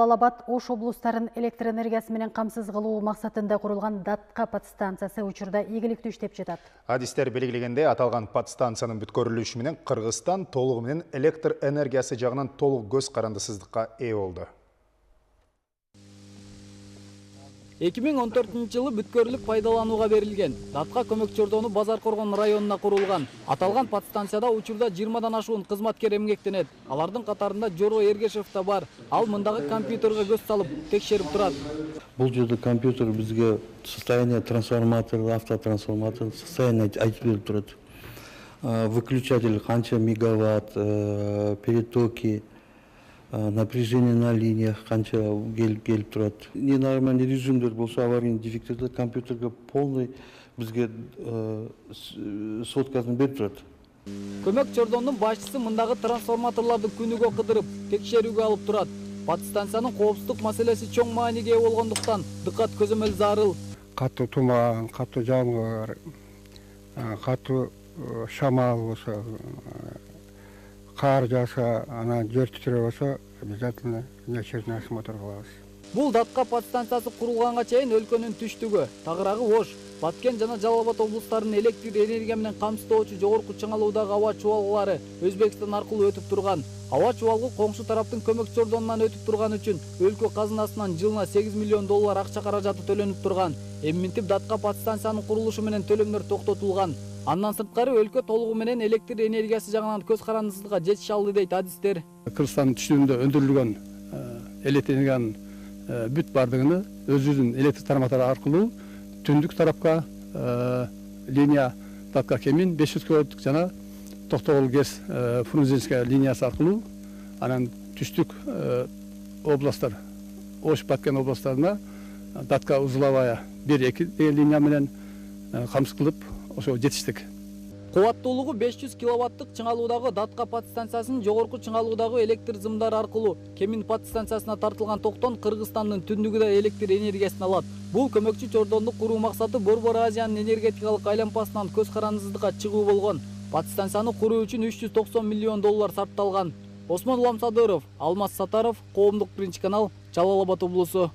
Жалал-Абад Ош облустарын электр энергиясы менен камсыз кылуу максатында курулган Датка подстанциясы учурда ийгиликтүү иштеп жатат. Адистер белгилегенде аталган подстанциянын бүткөрүлүшү менен Кыргызстан толугу менен электр энергиясы жагынан толук көз карандысыздыкка ээ болду. 2014 жылы бүткөрүлүп пайдаланууга берилген. Датка көмөк чордону Базар Коргон районуна курулган. Аталган подстанцияда учурда 20дан ашуун кызматкер эмгектенет. Алардын катарында Жоро Эргешев да бар. Ал мындагы компьютерге көз салып текшерип турат. Бул жерде компьютер бизге состояние трансформатор, автотрансформатор состояние айтып берип турат. Выключатель канча мегаватт, перетоки, напряжение на линиях канча келип турат. Ненормальный режимдер болсо, аварийный дефекттер компьютерге полный бизге соткасын берип турат. Көмөк чордонун башчысы мындагы трансформаторлорду күнүгө кыдырып, текшерүүгө алып турат. Подстанциянын коопсуздук маселеси чоң мааниге ээ болгондуктан дыккат көзөмөл зарыл. Катуу туман, катуу жамгыр, катуу шамал болсо, кар жааса, анан жер титирөө болсо, обязательно вечерний осмотр кылабыз. Бул Датка подстанциясы курулганга чейин өлкөнүн түштүгү, тагыраагы Ош, Баткен жана Жалал-Абад облустарынын электр энергия менен камсыздоочу жогорку чыңалуудагы аба чубалгылары Өзбекстан аркылуу өтүп турган. Аба чубалгы коңшу тараптын көмөк чордонунан өтүп турган үчүн өлкө казынасынан жылына $8 миллион акча каражаты төлөнүп турган. Эминтип Датка подстанциянын курулушу менен төлөмдөр токтотулган. Андан сырткары өлкө толугу менен электр энергиясы жагынан көз карандысызга жетише алды дейт адистер. Кыргызстандын түштүгүндө өндүрүлгөн электр энергиянын бүт бардыгыны өзүнүн электр тармактары аркылуу түндүк тарапка линия Датка Кемин 500 киловатттык жана Токтогул ГЭС Фрунзенская линиясы аркылуу анан түштүк областтар Ош Баткен областарына Датка узловая 1-2 линия менен камсыз кылып ошо жетиштик. Кубаттуулугу 500 киловаттык чыңалуудагы Датка подстанциясынын жогорку чыңалуудагы электр зымдары аркылуу Кемин подстанциясына тартылган токтон Кыргызстандын түндүгүдө электр энергиясын алат. Бул көмөкчү чордонду куруу максаты Борбор Азиянын энергетикалык айланпасынан көз карандысыздыкка чыгуу болгон. Подстанцияны куруу үчүн $390 миллион сарпталган. Осмон Ламсадыров, Алмаз Сатаров, Коомдук биринчи канал, Жалал-Абад облусу.